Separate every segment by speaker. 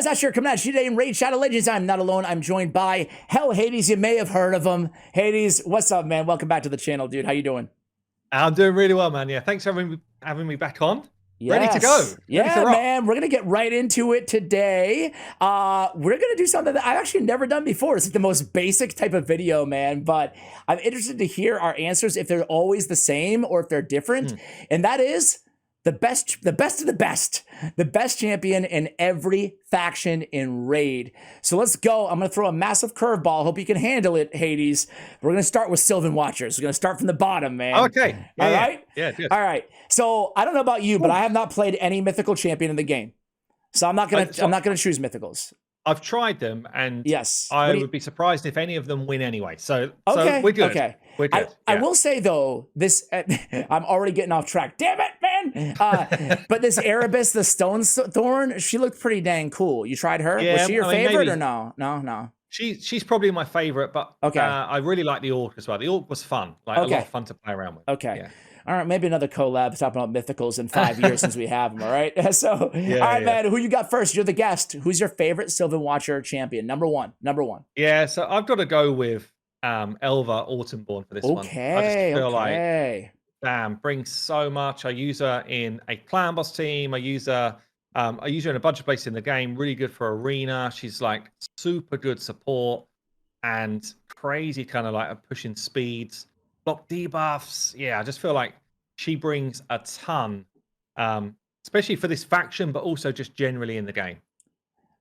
Speaker 1: guys, Asher coming at you today in Raid Shadow Legends. I'm not alone. I'm joined by Hell Hades. You may have heard of him. Hades, what's up, man? Welcome back to the channel, dude. How you doing?
Speaker 2: I'm doing really well, man. Yeah, thanks for having me back on.
Speaker 1: Yes.
Speaker 2: Ready to go.
Speaker 1: Yeah, man. We're going to get right into it today. We're going to do something that I've actually never done before. It's like the most basic type of video, man. But I'm interested to hear our answers, if they're always the same or if they're different. And that is the best of the best champion in every faction in Raid. So let's go. I'm going to throw a massive curveball. Hope you can handle it, Hades. We're going to start with Sylvan Watchers. We're going to start from the bottom, man.
Speaker 2: Okay. Yeah,
Speaker 1: all right?
Speaker 2: Yeah, good.
Speaker 1: All right. So I don't know about you, but I have not played any mythical champion in the game. So I'm not going to choose mythicals.
Speaker 2: I've tried them, and
Speaker 1: yes,
Speaker 2: I would be surprised if any of them win anyway. So we're good.
Speaker 1: Okay.
Speaker 2: We're good.
Speaker 1: I will say though, this I'm already getting off track. Damn it, man! But this Erebus, the Stone Thorn, she looked pretty dang cool. You tried her?
Speaker 2: Yeah,
Speaker 1: was she your favorite or no? No.
Speaker 2: She's probably my favorite, but
Speaker 1: okay.
Speaker 2: I really like the Orc as well. The Orc was fun, like a lot of fun to play around with.
Speaker 1: Okay.
Speaker 2: Yeah.
Speaker 1: All right, maybe another collab talking about mythicals in 5 years since we have them, all right? So, all right, man, who you got first? You're the guest. Who's your favorite Sylvan Watcher champion? Number one.
Speaker 2: Yeah, so I've got to go with Elva Autumnborn for this one. I just feel like, damn, brings so much. I use her in a clan boss team. I use her in a bunch of places in the game. Really good for arena. She's like super good support and crazy kind of like pushing speeds. Block debuffs. Yeah, I just feel like she brings a ton, especially for this faction, but also just generally in the game.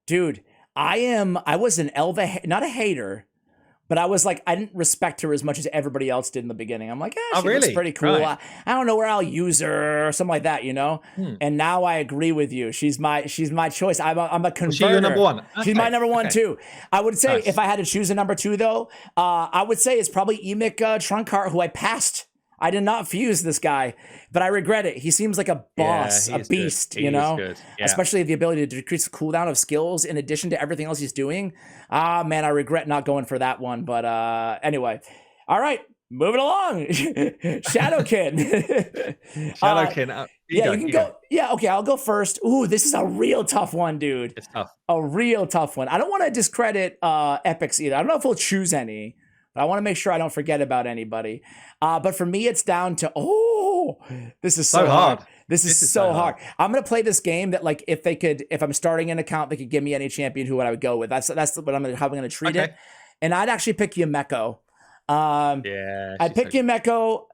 Speaker 1: Dude, I was an Elva, not a hater, but I was like, I didn't respect her as much as everybody else did in the beginning. I'm like, she looks pretty cool. Right. I don't know where I'll use her or something like that, you know? And now I agree with you. She's my choice. I'm a converter.
Speaker 2: She's your number one. Okay.
Speaker 1: She's my number one too. I would say if I had to choose a number two though, I would say it's probably Emic Trunkheart, who I passed. I did not fuse this guy, but I regret it. He seems like a boss, a beast, you know, especially the ability to decrease the cooldown of skills in addition to everything else he's doing. Man, I regret not going for that one. But anyway, all right, moving along. Shadowkin.
Speaker 2: Shadowkin.
Speaker 1: You can go. Yeah, okay, I'll go first. Ooh, this is a real tough one, dude.
Speaker 2: It's tough.
Speaker 1: A real tough one. I don't want to discredit epics either. I don't know if we'll choose any. But I want to make sure I don't forget about anybody. But for me, it's down to, this is so hard. This is so hard. I'm going to play this game that, like, if I'm starting an account, they could give me any champion who I would go with. That's what how I'm going to treat it. And I'd actually pick Yumeko. I'd pick Yumeko.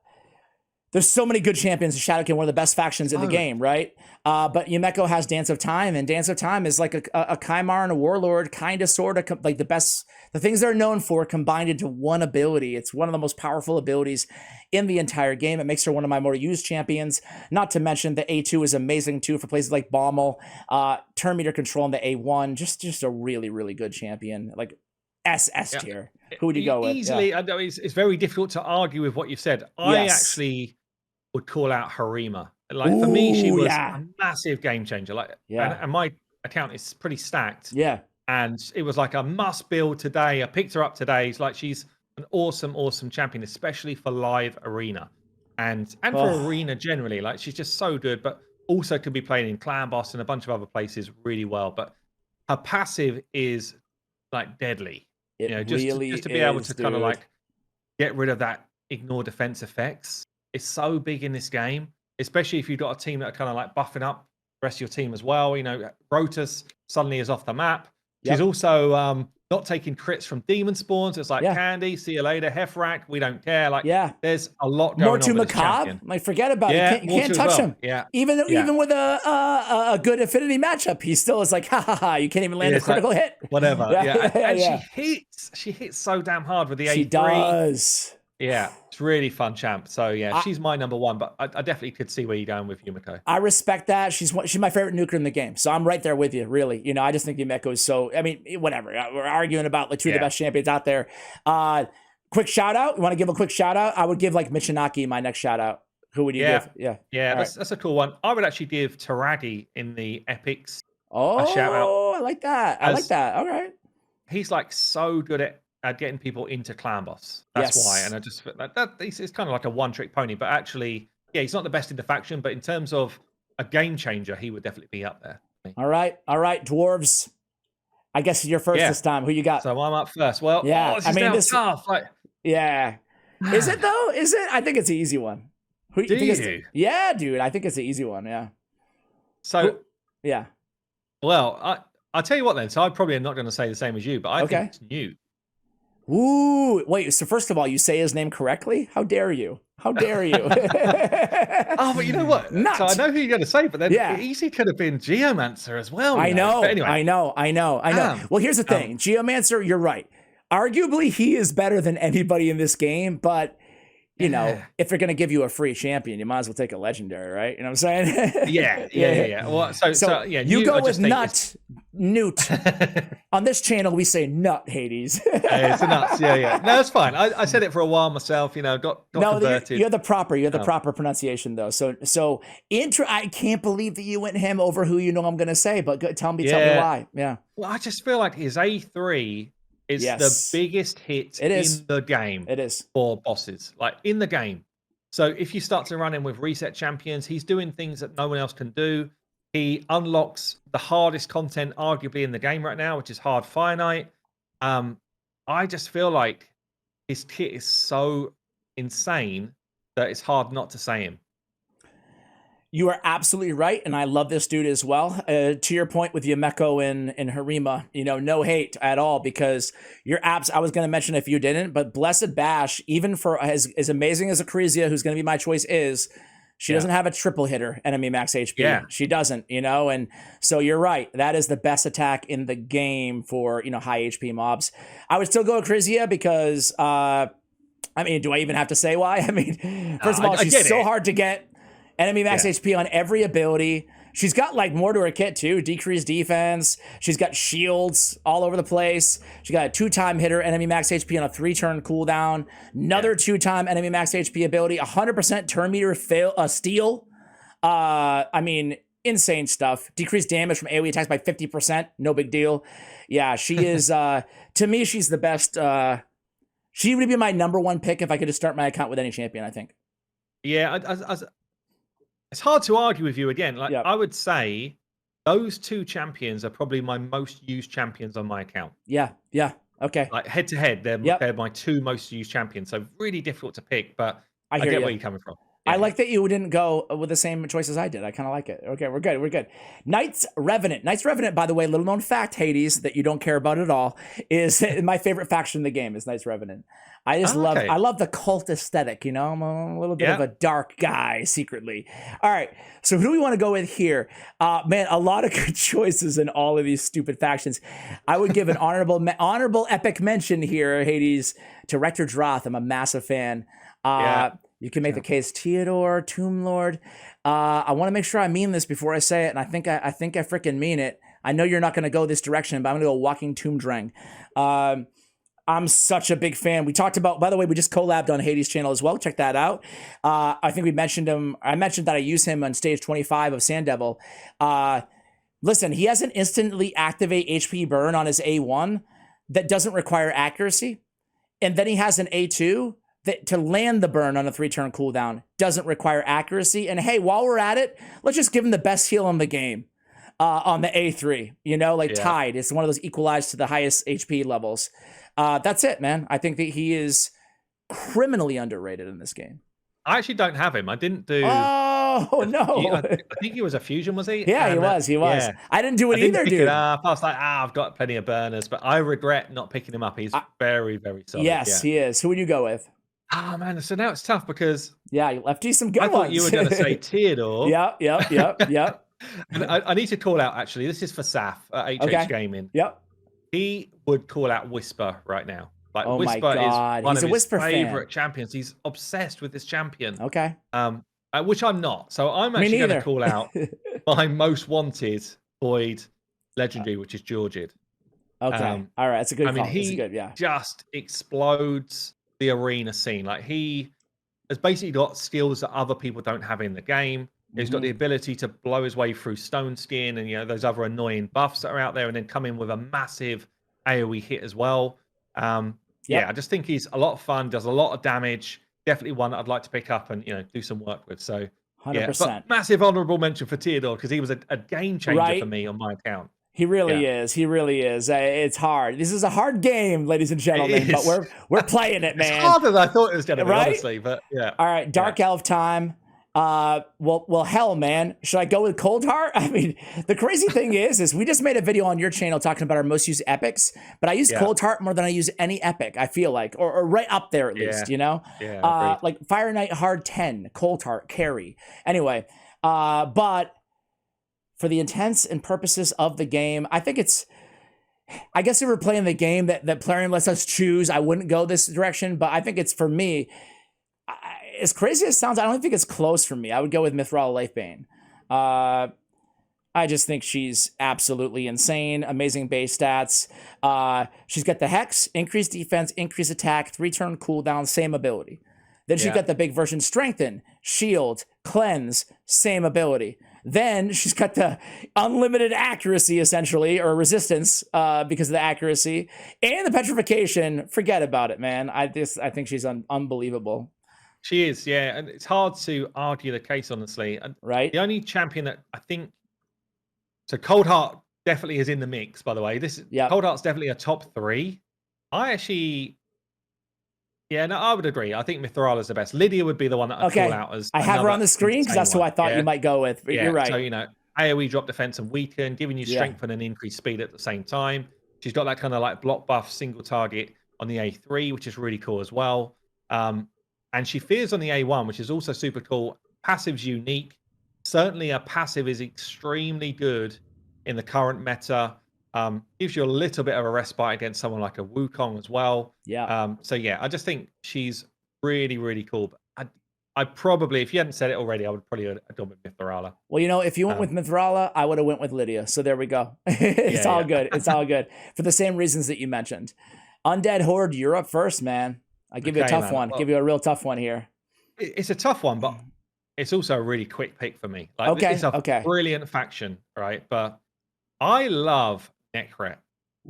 Speaker 1: There's so many good champions in Shadowkin, one of the best factions in the game, right? But Yumeko has Dance of Time, and Dance of Time is like a Kymar and a Warlord, kind of, sort of, like the things they're known for combined into one ability. It's one of the most powerful abilities in the entire game. It makes her one of my more used champions. Not to mention the A2 is amazing too for places like Baumel. Turn meter control in the A1, just a really, really good champion, like SS tier. Who would you go with?
Speaker 2: Easily, I know it's very difficult to argue with what you've said. I actually would call out Harima. Like, for me, she was a massive game changer. Like, and my account is pretty stacked.
Speaker 1: Yeah.
Speaker 2: And it was like a must build today. I picked her up today. It's like she's an awesome champion, especially for live arena. And for arena generally. Like, she's just so good, but also could be playing in Clan Boss and a bunch of other places really well. But her passive is like deadly. Just to be able to kind of like get rid of that ignore defense effects. It's so big in this game, especially if you've got a team that are kind of like buffing up the rest of your team as well. You know, Rotus suddenly is off the map. She's also not taking crits from demon spawns. It's like Candy, see you later, Hefrak, we don't care. Like, there's a lot going on.
Speaker 1: Mortu Macabre, like, forget about it. You can't touch him.
Speaker 2: Yeah.
Speaker 1: Even with a good affinity matchup, he still is like, ha, you can't even land a critical hit.
Speaker 2: Whatever. And she hits so damn hard with the A3.
Speaker 1: She does.
Speaker 2: Yeah, it's really fun champ. So yeah, she's my number one, but I definitely could see where you're going with Yumeko.
Speaker 1: I respect that. She's my favorite nuker in the game. So I'm right there with you, really. You know, I just think Yumeko is so, I mean, whatever. We're arguing about like two of the best champions out there. Quick shout out. You want to give a quick shout out? I would give like Michinaki my next shout out. Who would you give?
Speaker 2: Yeah, that's a cool one. I would actually give Taragi in the Epics
Speaker 1: a shout out. I like that. I like that. All right.
Speaker 2: He's like so good at getting people into Clan Boss. That's why. And I just that it's kind of like a one-trick pony, but actually, he's not the best in the faction, but in terms of a game changer, he would definitely be up there.
Speaker 1: All right, dwarves. I guess you're first this time. Who you got?
Speaker 2: So I'm up first. Well,
Speaker 1: yeah,
Speaker 2: this is now tough. Like,
Speaker 1: yeah. Is it though? Is it? I think it's an easy one. Who
Speaker 2: do
Speaker 1: you?
Speaker 2: You?
Speaker 1: Yeah, dude. I think it's an easy one. Yeah.
Speaker 2: So,
Speaker 1: yeah.
Speaker 2: Well, I'll tell you what then. So I probably am not going to say the same as you, but I think it's Newt.
Speaker 1: Ooh, wait. So first of all, you say his name correctly? How dare you? How dare you?
Speaker 2: Oh, but you know what?
Speaker 1: Nuts.
Speaker 2: So I know who you're going to say, but then it easily could have been Geomancer as well.
Speaker 1: I know.
Speaker 2: But anyway.
Speaker 1: I know. Well, here's the thing. Geomancer, you're right. Arguably, he is better than anybody in this game, but you know, if they're going to give you a free champion, you might as well take a legendary, right? You know what I'm saying?
Speaker 2: Yeah. Well, so
Speaker 1: you go with Newt. On this channel, we say Nut, Hades.
Speaker 2: It's a nuts. Yeah. No, that's fine. I said it for a while myself. You know, got converted.
Speaker 1: You're the proper pronunciation though. So I can't believe that you went him over who you know I'm going to say, but tell me why. Yeah.
Speaker 2: Well, I just feel like his A3. It's the biggest hit in the game.
Speaker 1: It is
Speaker 2: for bosses, like in the game. So if you start to run in with reset champions, he's doing things that no one else can do. He unlocks the hardest content arguably in the game right now, which is hard finite. I just feel like his kit is so insane that it's hard not to say him.
Speaker 1: You are absolutely right, and I love this dude as well. To your point with Yumeko and Harima, you know, no hate at all, because your apps. I was going to mention if you didn't, but Blessed Bash, even for as amazing as Acrisia, who's going to be my choice, she doesn't have a triple hitter enemy max HP.
Speaker 2: Yeah.
Speaker 1: She doesn't, you know, and so you're right. That is the best attack in the game for, you know, high HP mobs. I would still go Acrisia because, I mean, do I even have to say why? I mean, first of all, she's so hard to get. Enemy max HP on every ability. She's got like more to her kit too. Decreased defense. She's got shields all over the place. She got a 2-time hitter, enemy max HP on a 3-turn cooldown. Another 2-time enemy max HP ability. 100% turn meter steal. I mean, insane stuff. Decreased damage from AoE attacks by 50%. No big deal. Yeah, she is. To me, she's the best. She would be my #1 pick if I could just start my account with any champion, I think.
Speaker 2: Yeah, it's hard to argue with you again. Like I would say, those 2 champions are probably my most used champions on my account.
Speaker 1: Yeah. Okay.
Speaker 2: Like head to head, they're my 2 most used champions. So really difficult to pick, but I get where you're coming from.
Speaker 1: I like that you didn't go with the same choices I did. I kind of like it. Okay, we're good. Knights Revenant. Knights Revenant, by the way, little known fact, Hades, that you don't care about at all, is my favorite faction in the game is Knights Revenant. I just love the cult aesthetic, you know? I'm a little bit of a dark guy secretly. All right, so who do we want to go with here? Man, a lot of good choices in all of these stupid factions. I would give an honorable epic mention here, Hades, to Rector Droth. I'm a massive fan. You can make the case Theodore, Tomb Lord. I want to make sure I mean this before I say it, and I think I freaking mean it. I know you're not going to go this direction, but I'm going to go Walking Tomb Drang. I'm such a big fan. We talked about, by the way, we just collabed on Hades' channel as well. Check that out. I think we mentioned him. I mentioned that I use him on stage 25 of Sand Devil. Listen, he has an instantly activate HP burn on his A1 that doesn't require accuracy. And then he has an A2 that to land the burn on a 3-turn cooldown doesn't require accuracy. And hey, while we're at it, let's just give him the best heal in the game on the A3. You know, like Tide. It's one of those equalized to the highest HP levels. That's it, man. I think that he is criminally underrated in this game.
Speaker 2: I actually don't have him. I didn't do.
Speaker 1: Oh no!
Speaker 2: I think he was a fusion, was he?
Speaker 1: Yeah, he was. Yeah. I didn't do it either, dude.
Speaker 2: I was like, I've got plenty of burners, but I regret not picking him up. He's very, very solid.
Speaker 1: Yes, he is. Who would you go with?
Speaker 2: Oh man, so now it's tough because
Speaker 1: you left you some good ones.
Speaker 2: I thought you were going to say Theodore.
Speaker 1: Yep.
Speaker 2: And I need to call out, actually, this is for Saf at HH Gaming.
Speaker 1: Yep.
Speaker 2: He would call out Whisper right now. Like,
Speaker 1: oh
Speaker 2: Whisper
Speaker 1: my God.
Speaker 2: is one
Speaker 1: He's
Speaker 2: of
Speaker 1: a
Speaker 2: his
Speaker 1: Whisper
Speaker 2: favorite
Speaker 1: fan.
Speaker 2: champions. He's obsessed with this champion.
Speaker 1: Okay.
Speaker 2: Which I'm not. So I'm actually going to call out my most wanted Void legendary, which is Georgid.
Speaker 1: Okay. All right. That's a good call.
Speaker 2: I mean, he just explodes the arena scene. Like, he has basically got skills that other people don't have in the game. He's got the ability to blow his way through Stone Skin and, you know, those other annoying buffs that are out there, and then come in with a massive AoE hit as well. Yeah, I just think he's a lot of fun, does a lot of damage. Definitely one that I'd like to pick up and, you know, do some work with. So
Speaker 1: 100%.
Speaker 2: But massive honorable mention for Theodore, because he was a game changer for me on my account.
Speaker 1: He really is. He really is. It's hard. This is a hard game, ladies and gentlemen, but we're playing it, man.
Speaker 2: It's harder than I thought it was going to be,
Speaker 1: right?
Speaker 2: honestly. But yeah.
Speaker 1: All right, Dark Elf time. Well, hell, man. Should I go with Cold Heart? I mean, the crazy thing is we just made a video on your channel talking about our most used epics, but I use Cold Heart more than I use any epic, I feel like, or right up there at least, you know?
Speaker 2: Yeah.
Speaker 1: Like Fire Knight Hard 10, Cold Heart, Carry. Anyway, but for the intents and purposes of the game, I think I guess if we're playing the game that Plarium lets us choose, I wouldn't go this direction, but I think it's, for me, as crazy as it sounds, I don't think it's close for me. I would go with Mythrala Lifebane. I just think she's absolutely insane. Amazing base stats. She's got the Hex, increased defense, increased attack, 3-turn cooldown, same ability. Then she's got the big version Strengthen, Shield, Cleanse, same ability. Then she's got the unlimited accuracy, essentially, or resistance because of the accuracy. And the Petrification, forget about it, man. I think she's unbelievable.
Speaker 2: She is, yeah, and it's hard to argue the case, honestly. And
Speaker 1: right.
Speaker 2: The only champion that I think, so Cold Heart definitely is in the mix. By the way, Cold Heart's definitely a top 3. I would agree. I think Mythrala's the best. Lydia would be the one that I'd call out as.
Speaker 1: I have her on the screen because that's who I thought you might go with. But you're right.
Speaker 2: So AOE drop defense and weaken, giving you strength and increased speed at the same time. She's got that kind of like block buff, single target on the A3, which is really cool as well. And she fears on the A1, which is also super cool. Passive's unique. Certainly a passive is extremely good in the current meta. Gives you a little bit of a respite against someone like a Wukong as well.
Speaker 1: Yeah.
Speaker 2: So I just think she's really, really cool. But I probably, if you hadn't said it already, I would probably have gone with Mythrala.
Speaker 1: Well, if you went with Mythrala, I would have went with Lydia. So there we go. It's all good. It's all good. For the same reasons that you mentioned. Undead Horde, you're up first, man. I'll give you a tough one. Well, give you a real tough one here.
Speaker 2: It's a tough one, but it's also a really quick pick for me. Like, it's a brilliant faction, right? But I love Nekret.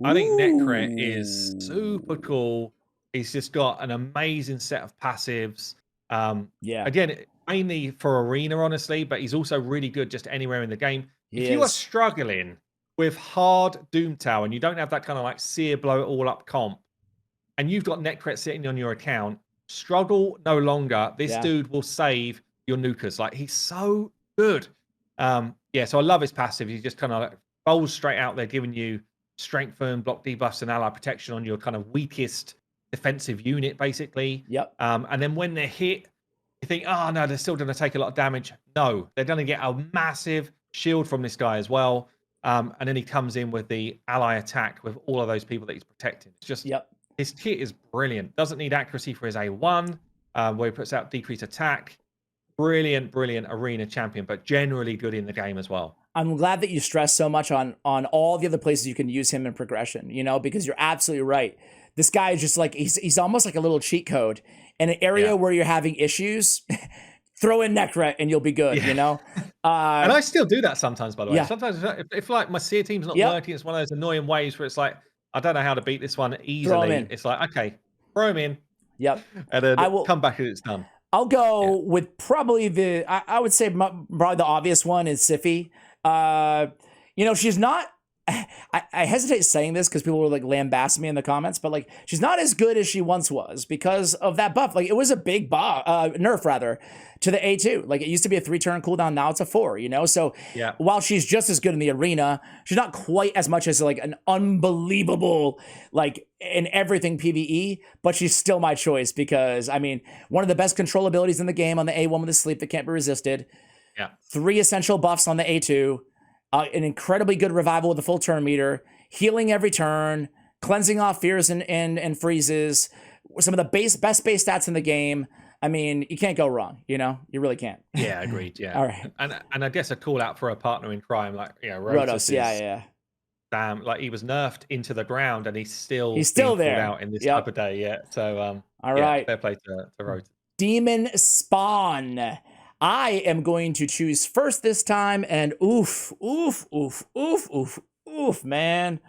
Speaker 2: I think Nekret is super cool. He's just got an amazing set of passives. Again, mainly for Arena, honestly, but he's also really good just anywhere in the game. If you are struggling with hard Doom Tower and you don't have that kind of like sear blow it all up comp, and you've got Nekret sitting on your account, struggle no longer. This dude will save your nukers. Like, he's so good. So I love his passive. He just kind of like bowls straight out there, giving you strengthen, block debuffs, and ally protection on your kind of weakest defensive unit, basically.
Speaker 1: Yep.
Speaker 2: And then when they're hit, you think, oh no, they're still going to take a lot of damage. No, they're going to get a massive shield from this guy as well. And then he comes in with the ally attack with all of those people that he's protecting. It's just, his kit is brilliant. Doesn't need accuracy for his A1, where he puts out decreased attack. Brilliant arena champion, but generally good in the game as well.
Speaker 1: I'm glad that you stress so much on all the other places you can use him in progression, because you're absolutely right. This guy is just like, he's almost like a little cheat code. In an area where you're having issues, throw in Nekret and you'll be good, And
Speaker 2: I still do that sometimes, by the way. Sometimes if like my seer team's not working, it's one of those annoying ways where it's like, I don't know how to beat this one easily. It's like, okay, throw him in.
Speaker 1: Yep.
Speaker 2: And then come back and it's done.
Speaker 1: I'll go with probably I would say probably the obvious one is Siphi. She's not, I hesitate saying this because people will like lambast me in the comments, but like, she's not as good as she once was because of that buff. Like, it was a big nerf rather to the A2. Like, it used to be a 3-turn cooldown. Now it's a 4, So while she's just as good in the arena, she's not quite as much as like an unbelievable, like in everything PvE, but she's still my choice because one of the best control abilities in the game on the A1 with the sleep that can't be resisted. 3 essential buffs on the A2. An incredibly good revival with the full turn meter, healing every turn, cleansing off fears and freezes, some of the best base stats in the game. You can't go wrong, you really can't.
Speaker 2: Yeah, agreed. Yeah.
Speaker 1: All right.
Speaker 2: And I guess a call out for a partner in crime, like Rotos. Damn, like he was nerfed into the ground and he's still there out in this type of day. Yeah. So
Speaker 1: all right.
Speaker 2: Fair play to Rotos.
Speaker 1: Demon Spawn. I am going to choose first this time, and oof, man.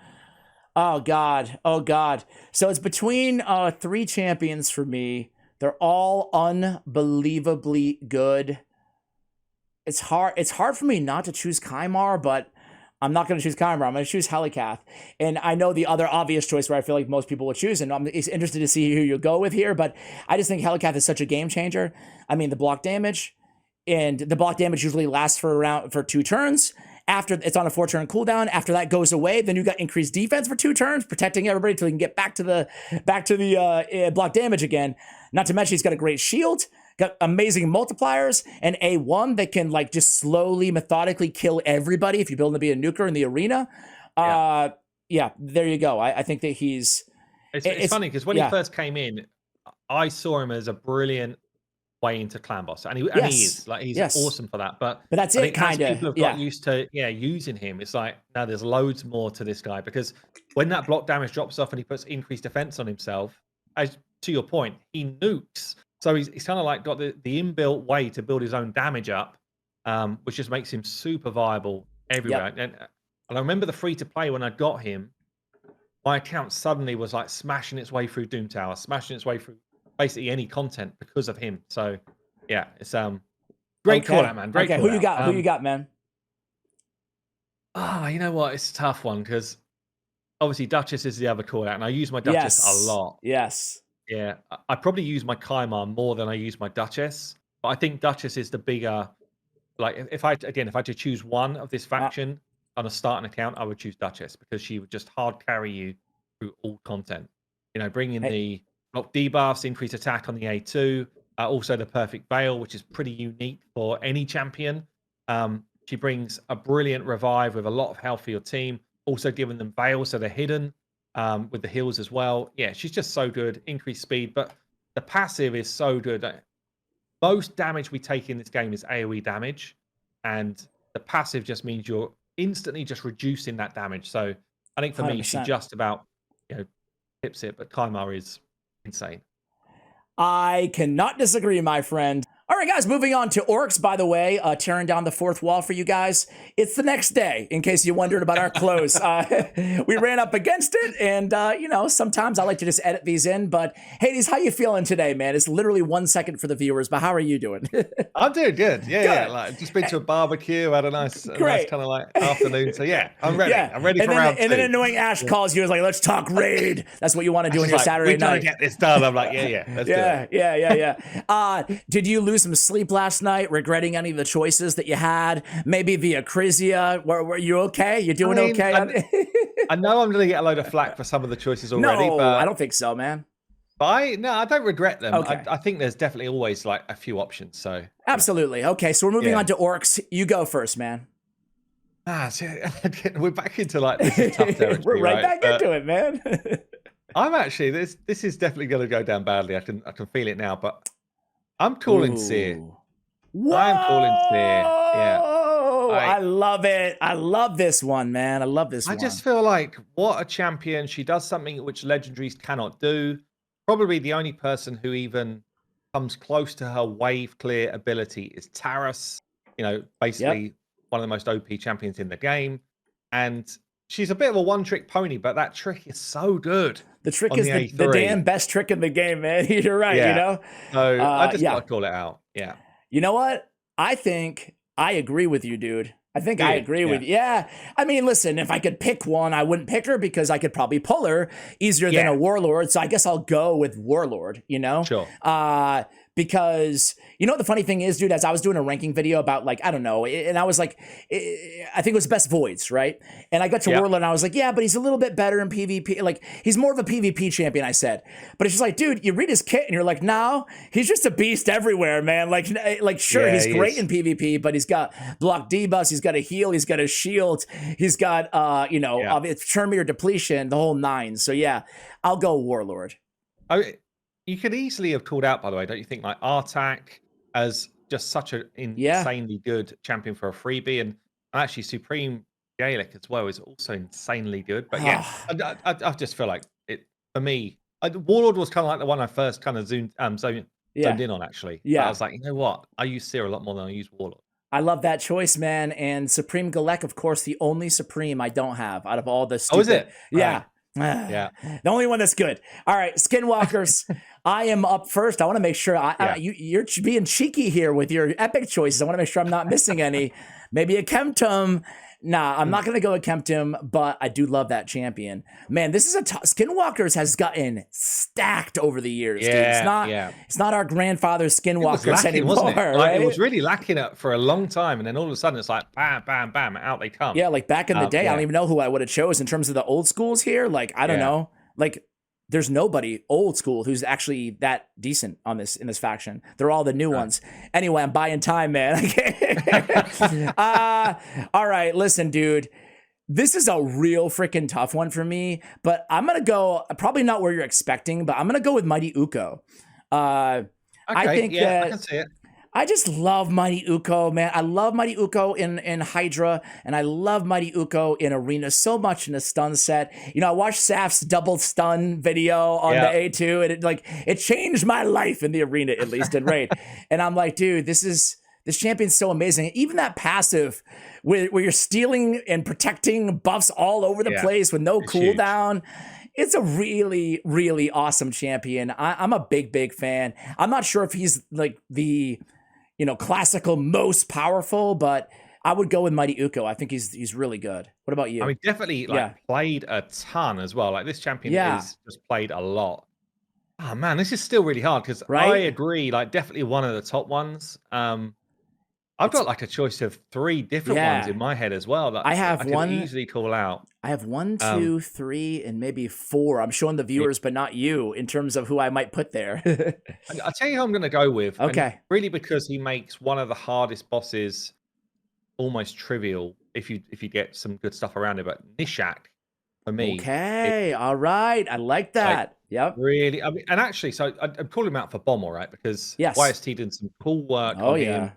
Speaker 1: Oh God. So it's between 3 champions for me. They're all unbelievably good. It's hard for me not to choose Kymar, but I'm not going to choose Kymra. I'm going to choose Helicath. And I know the other obvious choice where I feel like most people would choose, and I'm interested to see who you'll go with here, but I just think Helicath is such a game changer. I mean, the block damage, and the block damage usually lasts for 2 turns. After it's on a 4-turn cooldown, after that goes away, then you got increased defense for 2 turns, protecting everybody until you can get back to the block damage again. Not to mention he's got a great shield, got amazing multipliers, and A1 that can like just slowly, methodically kill everybody if you build him to be a nuker in the arena. Yeah, there you go. I think that he's.
Speaker 2: It's funny because when he first came in, I saw him as a brilliant way into clan boss, and he is like he's awesome for that. But
Speaker 1: that's it, kind of.
Speaker 2: People have got used to using him. It's like now there's loads more to this guy, because when that block damage drops off and he puts increased defense on himself, as to your point, he nukes. So he's kind of like got the inbuilt way to build his own damage up, which just makes him super viable everywhere. And I remember the free to play when I got him, my account suddenly was like smashing its way through Doom Tower, smashing its way through basically any content because of him. So yeah, it's great call out, man. Great call out.
Speaker 1: Who you got? Who you got, man?
Speaker 2: You know what? It's a tough one because obviously Duchess is the other call out, and I use my Duchess a lot.
Speaker 1: Yes.
Speaker 2: Yeah, I probably use my Kymar more than I use my Duchess, but I think Duchess is the bigger. Like if I had to choose one of this faction on a starting account, I would choose Duchess because she would just hard carry you through all content. You know, bringing the block debuffs, increased attack on the A2, also the perfect veil, which is pretty unique for any champion. She brings a brilliant revive with a lot of health for your team, also giving them veil so they're hidden with the heals as well. Yeah, she's just so good. Increased speed, but the passive is so good. Most damage we take in this game is AoE damage, and the passive just means you're instantly just reducing that damage. So I think for 100%. Me, she just about tips it, but Kymar is insane.
Speaker 1: I cannot disagree, my friend. All right, guys, moving on to Orcs, by the way, tearing down the 4th wall for you guys. It's the next day, in case you wondered about our clothes. We ran up against it, and, sometimes I like to just edit these in. But, Hades, how you feeling today, man? It's literally 1 second for the viewers, but how are you doing?
Speaker 2: I'm doing good. Yeah. Like, just been to a barbecue, had a nice kind of like afternoon. So, yeah, I'm ready. Yeah. I'm ready for round 2.
Speaker 1: And then annoying Ash calls you, is like, let's talk raid. That's what you want to do on your Saturday night.
Speaker 2: We're trying to get this done. I'm like, let's do it.
Speaker 1: Yeah. Did you lose some sleep last night, regretting any of the choices that you had? Maybe via Crizia. Were you okay? You doing okay?
Speaker 2: I know I'm going to get a load of flack for some of the choices already.
Speaker 1: No,
Speaker 2: but
Speaker 1: I don't think so, man.
Speaker 2: I don't regret them.
Speaker 1: Okay. I
Speaker 2: think there's definitely always like a few options. So
Speaker 1: absolutely. Okay, so we're moving on to Orcs. You go first, man.
Speaker 2: We're back into like this is tough territory.
Speaker 1: We're right back into it, man.
Speaker 2: I'm actually this is definitely going to go down badly. I can feel it now, but I'm calling Seer. I'm calling Seer. Yeah.
Speaker 1: I love it. I love this one, man. I love this one.
Speaker 2: I just feel like what a champion. She does something which legendaries cannot do. Probably the only person who even comes close to her wave clear ability is Taras. Basically one of the most OP champions in the game. And she's a bit of a one-trick pony, but that trick is so good.
Speaker 1: The trick is the damn best trick in the game, man. You're right,
Speaker 2: So I just gotta call it out. Yeah.
Speaker 1: You know what? I think I agree with you, dude. I agree with you. Yeah. I mean, listen, if I could pick one, I wouldn't pick her because I could probably pull her easier than a Warlord. So I guess I'll go with Warlord,
Speaker 2: Sure.
Speaker 1: Because the funny thing is, dude, as I was doing a ranking video about like, I don't know, and I was like, I think it was best voids, right? And I got to Warlord and I was like, yeah, but he's a little bit better in PvP. Like he's more of a PvP champion, I said. But it's just like, dude, you read his kit and you're like, no, he's just a beast everywhere, man. Like sure, he's great in PvP, but he's got block debuffs, he's got a heal, he's got a shield, he's got, turn meter depletion, the whole 9. So yeah, I'll go Warlord.
Speaker 2: You could easily have called out, by the way, don't you think, like Artak as just such an insanely good champion for a freebie, and actually Supreme Gaelic as well is also insanely good. But I just feel like it for me. Warlord was kind of like the one I first kind of zoned in on, actually. Yeah, but I was like, you know what? I use Seer a lot more than I use Warlord.
Speaker 1: I love that choice, man. And Supreme Gaelic, of course, the only Supreme I don't have out of all the stupid.
Speaker 2: Oh, is it?
Speaker 1: Yeah.
Speaker 2: Yeah,
Speaker 1: the only one that's good. All right, Skinwalkers. I am up first. I want to make sure you're being cheeky here with your epic choices. I want to make sure I'm not missing any. Maybe a Kemtum, Nah, I'm not gonna go with Kempton, but I do love that champion. Man, this is a Skinwalkers has gotten stacked over the years, dude. It's not our grandfather's Skinwalkers anymore,
Speaker 2: wasn't it?
Speaker 1: right?
Speaker 2: It was really lacking it for a long time, and then all of a sudden it's like bam, bam, bam, out they come.
Speaker 1: Yeah, like back in the day, I don't even know who I would have chose in terms of the old schools here. Like, I don't know. Like, there's nobody old school who's actually that decent in this faction. They're all the new ones. Anyway, I'm buying time, man. All right, listen, dude. This is a real freaking tough one for me, but I'm gonna go probably not where you're expecting, but I'm gonna go with Mighty Uko. I think
Speaker 2: I can see it.
Speaker 1: I just love Mighty Uko, man. I love Mighty Uko in Hydra, and I love Mighty Uko in Arena so much in the stun set. You know, I watched Saf's double stun video on the A2, and it changed my life in the Arena, at least in Raid. And I'm like, dude, this champion's so amazing. Even that passive where you're stealing and protecting buffs all over the place with no cooldown. It's a really, really awesome champion. I'm a big fan. I'm not sure if he's like the classical most powerful, but I would go with Mighty Uko. I think he's really good. What about you?
Speaker 2: I mean, definitely played a ton as well. Like this champion is just played a lot. Oh man, this is still really hard because I agree. Like definitely one of the top ones. I've got like a choice of 3 different ones in my head as well that I can easily call out.
Speaker 1: I have 1, 2, 3, and maybe 4. I'm showing the viewers, but not you, in terms of who I might put there.
Speaker 2: I'll tell you who I'm going to go with.
Speaker 1: Okay.
Speaker 2: Really, because he makes one of the hardest bosses almost trivial if you get some good stuff around it. But Nishak, for me.
Speaker 1: Okay. All right. I like that. Yep.
Speaker 2: Really. I mean, and actually, so I'm calling him out for Bommel, right? Because YST did some cool work on him.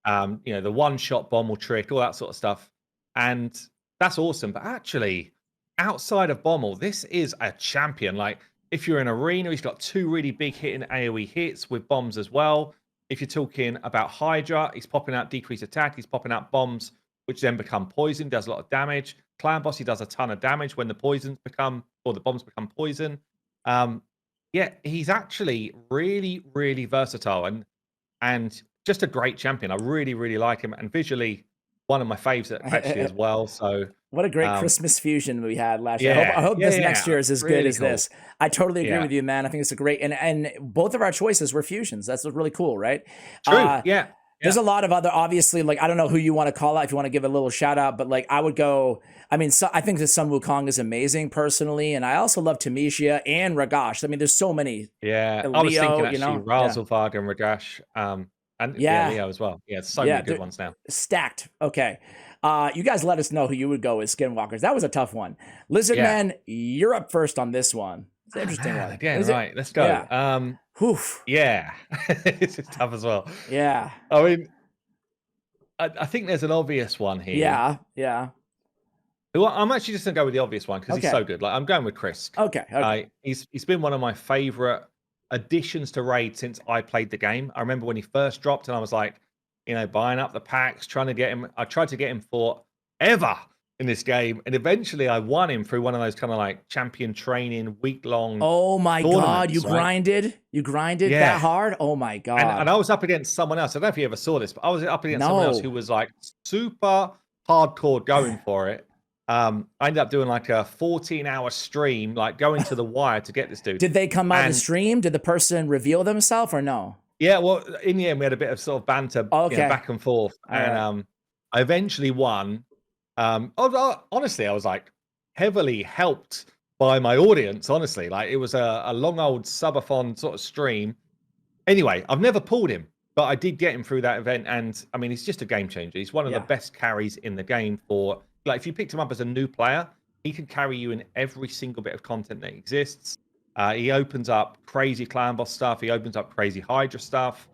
Speaker 2: The one-shot Bommel trick, all that sort of stuff. And that's awesome. But actually, outside of Bommel, this is a champion. Like, if you're in Arena, he's got 2 really big hitting AoE hits with bombs as well. If you're talking about Hydra, he's popping out decreased attack. He's popping out bombs, which then become poison, does a lot of damage. Clan Boss, he does a ton of damage when the bombs become poison. He's actually really, really versatile and just a great champion. I really, really like him. And visually, one of my faves actually as well. So
Speaker 1: what a great Christmas fusion we had last year. I hope this next year is as good as this. I totally agree with you, man. I think it's a great and both of our choices were fusions. That's really cool, right?
Speaker 2: True.
Speaker 1: There's a lot of other, obviously, like, I don't know who you want to call out if you want to give a little shout out, but like I would go, I mean, I think that Sun Wukong is amazing personally. And I also love Tamishia and Ragash. I mean, there's so many.
Speaker 2: Yeah. I was thinking actually Razelvarg and Ragash. And Leo as well. Yeah, so many good ones now.
Speaker 1: Stacked. Okay. You guys let us know who you would go with Skinwalkers. That was a tough one. Lizardman, you're up first on this one. It's an interesting one.
Speaker 2: Again, right. Let's go.
Speaker 1: Yeah.
Speaker 2: This is tough as well.
Speaker 1: Yeah.
Speaker 2: I mean, I think there's an obvious one here.
Speaker 1: Yeah.
Speaker 2: Well, I'm actually just going to go with the obvious one because he's so good. Like, I'm going with Krisk.
Speaker 1: Okay.
Speaker 2: He's been one of my favorite additions to Raid since I played the game. I remember when he first dropped and I was like, buying up the packs, trying to get him. I tried to get him forever in this game. And eventually I won him through one of those kind of like champion training week-long.
Speaker 1: Oh my God. You grinded? You grinded that hard? Oh my God.
Speaker 2: And I was up against someone else. I don't know if you ever saw this, but I was up against someone else who was like super hardcore going for it. I ended up doing like a 14-hour stream, like going to the wire to get this dude.
Speaker 1: Did they come out of the stream? Did the person reveal themselves or no?
Speaker 2: Yeah, well, in the end, we had a bit of sort of banter back and forth. I eventually won. Honestly, I was like heavily helped by my audience, honestly. Like it was a long old subathon sort of stream. Anyway, I've never pulled him, but I did get him through that event. And I mean, he's just a game changer. He's one of the best carries in the game for... Like, if you picked him up as a new player, he can carry you in every single bit of content that exists. He opens up crazy Clan Boss stuff. He opens up crazy Hydra stuff.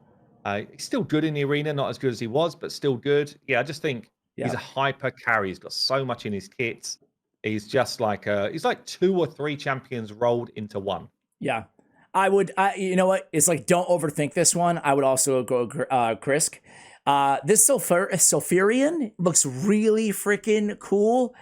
Speaker 2: He's still good in the Arena, not as good as he was, but still good. Yeah, I just think he's a hyper carry. He's got so much in his kit. He's just like he's like 2 or 3 champions rolled into one.
Speaker 1: Yeah, you know what? It's like, don't overthink this one. I would also go Krisk. This Sulfurian looks really freaking cool.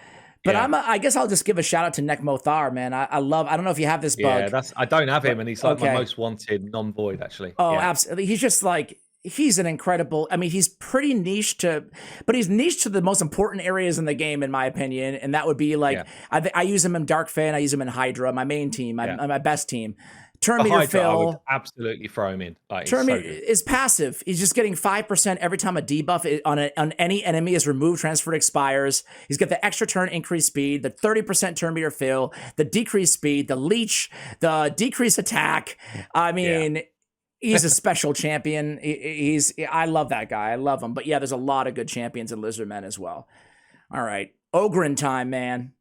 Speaker 1: But I guess I'll just give a shout out to Nekmothar, man. I don't know if you have this bug.
Speaker 2: Yeah, I don't have him, and he's like my most wanted non-void, actually.
Speaker 1: Oh, absolutely. He's just like, he's an incredible. I mean, he's pretty niche but he's niche to the most important areas in the game, in my opinion. And that would be like, I use him in Dark Fey, and I use him in Hydra, my main team, my best team. Turn meter
Speaker 2: Hydra,
Speaker 1: fill.
Speaker 2: I would absolutely throw him in. Like,
Speaker 1: Turn meter is passive. He's just getting 5% every time a debuff on any enemy is removed, transferred, expires. He's got the extra turn increased speed, the 30% turn meter fill, the decreased speed, the leech, the decreased attack. I mean, he's a special champion. I love that guy. I love him. But yeah, there's a lot of good champions in Lizardmen as well. All right, Ogren time, man.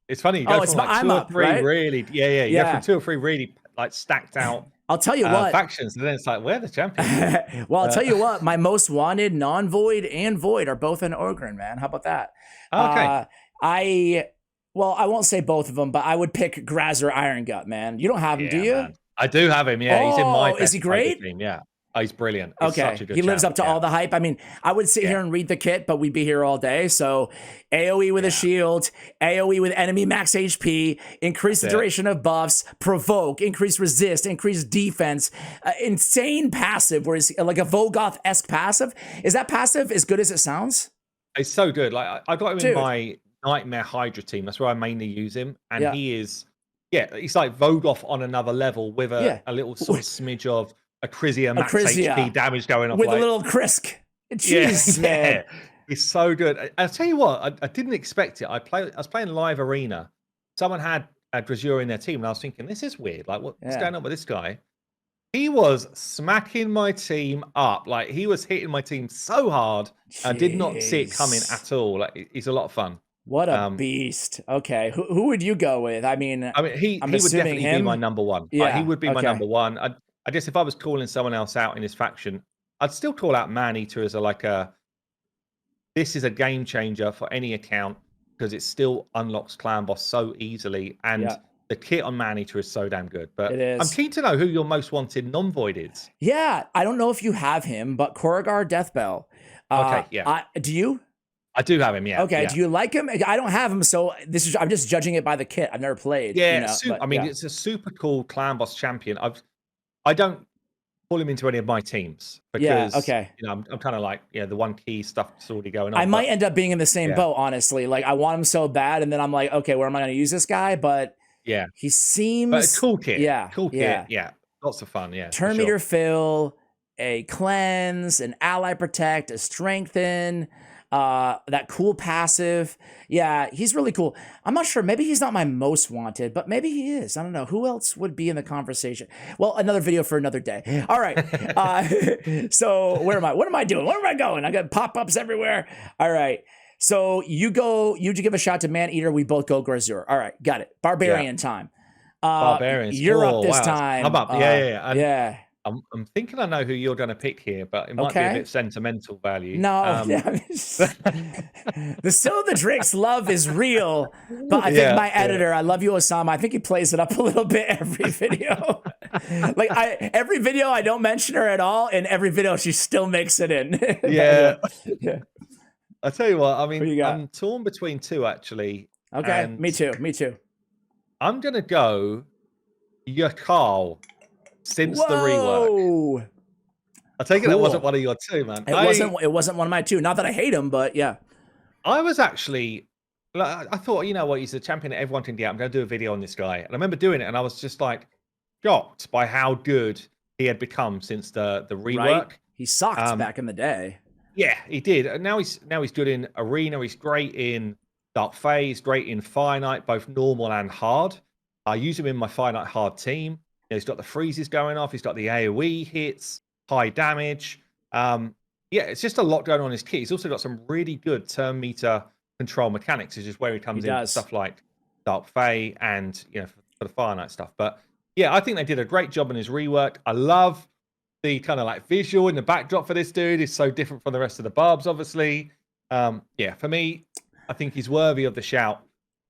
Speaker 2: It's funny. You go from like two or three
Speaker 1: right?
Speaker 2: really, You go from 2 or 3 really like stacked out.
Speaker 1: I'll tell you what.
Speaker 2: Factions, and then it's like, we're the champions.
Speaker 1: Well, I'll tell you what. My most wanted, non-void and void are both in Ogren, man. How about that?
Speaker 2: Okay.
Speaker 1: I won't say both of them, but I would pick Grazer Iron Gut, man. You don't have him, do you?
Speaker 2: Man. I do have him. Yeah, he's in my.
Speaker 1: Is he great?
Speaker 2: Team. Yeah. Oh, he's brilliant. He's
Speaker 1: okay, he lives up to all the hype. I mean, I would sit here and read the kit, but we'd be here all day. So AoE with a shield, AoE with enemy max HP, increase the duration of buffs, provoke, increase resist, increase defense, insane passive, whereas like a Vogoth-esque passive. Is that passive as good as it sounds?
Speaker 2: It's so good. Like I got him in my Nightmare Hydra team. That's where I mainly use him. And he is, he's like Vogoth on another level with a little sort of smidge of Acrizia max HP damage going off
Speaker 1: with a little Krisk. Jeez, man.
Speaker 2: It's so good. I'll tell you what, I didn't expect it. I was playing live arena. Someone had Brazier in their team, and I was thinking, this is weird. Like, what's going on with this guy? He was smacking my team up. Like, he was hitting my team so hard. I did not see it coming at all. Like, he's a lot of fun.
Speaker 1: What a beast. Okay. Who would you go with? I mean,
Speaker 2: he would definitely be my number one.
Speaker 1: Yeah.
Speaker 2: He would be my number one. I guess if I was calling someone else out in his faction, I'd still call out Maneater as this is a game changer for any account because it still unlocks Clan Boss so easily. And the kit on Maneater is so damn good. But I'm keen to know who your most wanted non-void is.
Speaker 1: Yeah. I don't know if you have him, but Korugar Deathbell. Do you?
Speaker 2: I do have him, yeah.
Speaker 1: Okay, do you like him? I don't have him, so I'm just judging it by the kit. I've never played.
Speaker 2: Yeah, it's a super cool Clan Boss champion. I don't pull him into any of my teams because I'm kind of like the one key stuff that's already going on.
Speaker 1: I might end up being in the same boat, honestly. Like I want him so bad, and then I'm like, okay, where am I going to use this guy? But he seems
Speaker 2: a cool kit.
Speaker 1: Cool kit.
Speaker 2: Yeah, lots of fun. Yeah,
Speaker 1: turn meter fill, a cleanse, an ally protect, a strengthen. That cool passive. Yeah, he's really cool. I'm not sure. Maybe he's not my most wanted, but maybe he is. I don't know. Who else would be in the conversation? Well, another video for another day. All right. So where am I? What am I doing? Where am I going? I got pop-ups everywhere. All right. So you give a shot to Maneater. We both go Grazer. All right. Got it. Barbarian time.
Speaker 2: Barbarians.
Speaker 1: You're up this time.
Speaker 2: I'm up.
Speaker 1: Yeah.
Speaker 2: I'm thinking I know who you're going to pick here, but it might be a bit sentimental value.
Speaker 1: No, the Still the Drake's love is real, but I think my editor, I love you, Osama. I think he plays it up a little bit every video. Like every video I don't mention her at all, and every video she still makes it in.
Speaker 2: Yeah. I tell you what, I mean, I'm torn between two actually.
Speaker 1: Okay, me too.
Speaker 2: I'm gonna go Yakal. Since the rework. I take it that wasn't one of your two, man.
Speaker 1: It wasn't one of my two. Not that I hate him, but yeah.
Speaker 2: I was actually, I thought, you know what, he's a champion that everyone can get. I'm going to do a video on this guy. And I remember doing it, and I was just like shocked by how good he had become since the rework. Right.
Speaker 1: He sucked back in the day.
Speaker 2: Yeah, he did. And now he's good in Arena. He's great in Dark Phase, great in Fire Knight, both normal and hard. I use him in my Fire Knight hard team. He's got the freezes going off. He's got the AoE hits, high damage. It's just a lot going on in his kit. He's also got some really good turn meter control mechanics, which is where he comes in with stuff like Dark Fae and for the Fire Knight stuff. But yeah, I think they did a great job in his rework. I love the kind of like visual in the backdrop for this dude. It's so different from the rest of the Barbs, obviously. For me, I think he's worthy of the shout.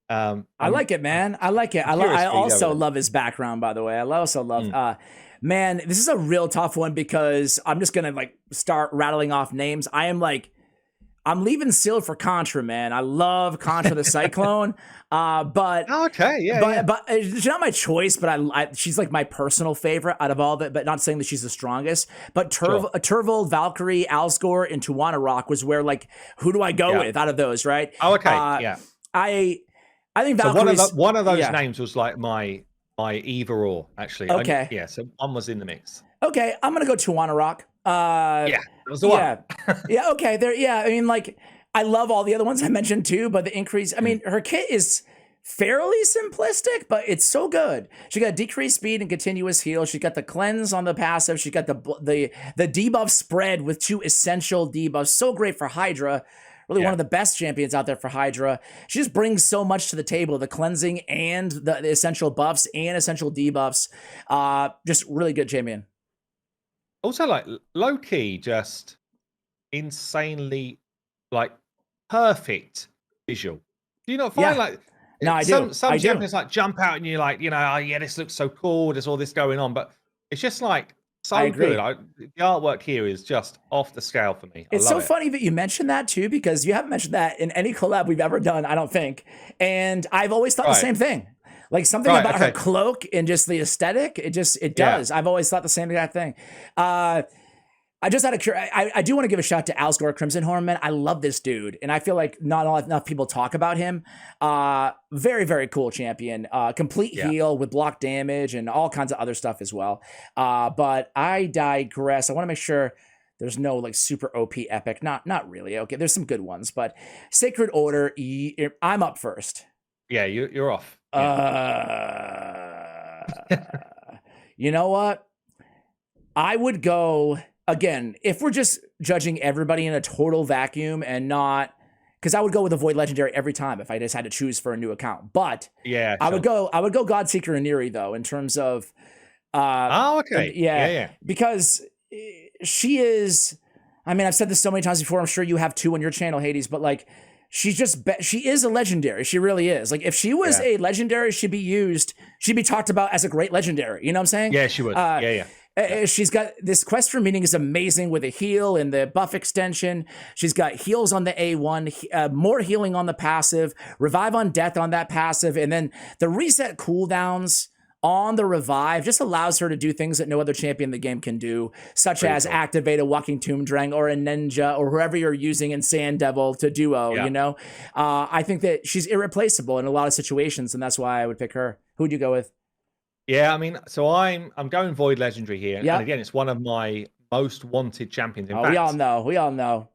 Speaker 1: I like it, man. I like it. I also love his background, by the way. I also love, man, this is a real tough one because I'm just going to start rattling off names. I I'm leaving Seal for Contra, man. I love Contra the Cyclone. But
Speaker 2: okay,
Speaker 1: but she's not my choice. But she's like my personal favorite out of all of it. But not saying that she's the strongest. But Turvold, Valkyrie, Alsgore, and Tawana Rock was where like who do I go with out of those? Right?
Speaker 2: Oh, okay, yeah.
Speaker 1: I think Valkyrie's,
Speaker 2: so one of those names was like my either or actually.
Speaker 1: Okay,
Speaker 2: so one was in the mix.
Speaker 1: Okay, I'm gonna go Tawana Rock.
Speaker 2: That was the one.
Speaker 1: Yeah. Okay. There. Yeah. I mean, like, I love all the other ones I mentioned too, but the increase. I mean, her kit is fairly simplistic, but it's so good. She got decreased speed and continuous heal. She got the cleanse on the passive. She got the debuff spread with 2 essential debuffs. So great for Hydra. Really one of the best champions out there for Hydra. She just brings so much to the table, the cleansing and the essential buffs and essential debuffs. Just really good champion.
Speaker 2: Also, like low-key, just insanely like perfect visual. Do you not find like
Speaker 1: no, I do.
Speaker 2: Some champions like jump out and you're like, oh yeah, this looks so cool. There's all this going on, but it's just like so good. The artwork here is just off the scale for me.
Speaker 1: It's so funny that you mentioned that too, because you haven't mentioned that in any collab we've ever done, I don't think. And I've always thought the same thing. Like something about her cloak and just the aesthetic, it does. I've always thought the same exact thing. I just I do want to give a shout to Alsgore Crimson Horn, man. I love this dude, and I feel like not enough people talk about him. Very, very cool champion. Complete heal with block damage and all kinds of other stuff as well. But I digress. I want to make sure there's no like super OP epic. Not really. Okay, there's some good ones, but Sacred Order. I'm up first.
Speaker 2: Yeah, you're off.
Speaker 1: You know what? I would go again if we're just judging everybody in a total vacuum and not because I would go with a Void Legendary every time if I just had to choose for a new account. But I would go Godseeker and Neri though in terms of because she is. I mean, I've said this so many times before. I'm sure you have too on your channel, Hades. But like. She is a legendary. She really is. Like if she was a legendary, she'd be talked about as a great legendary. You know what I'm saying?
Speaker 2: Yeah, she would.
Speaker 1: She's got this quest for meaning is amazing with a heal and the buff extension. She's got heals on the A1, more healing on the passive, revive on death on that passive, and then the reset cooldowns on the revive just allows her to do things that no other champion in the game can do, such as activate a Walking Tomb Drang or a Ninja or whoever you're using in Sand Devil to duo, you know? I think that she's irreplaceable in a lot of situations, and that's why I would pick her. Who'd you go with?
Speaker 2: Yeah, I mean, so I'm going Void Legendary here. And again, it's one of my most wanted champions. In fact,
Speaker 1: we all know.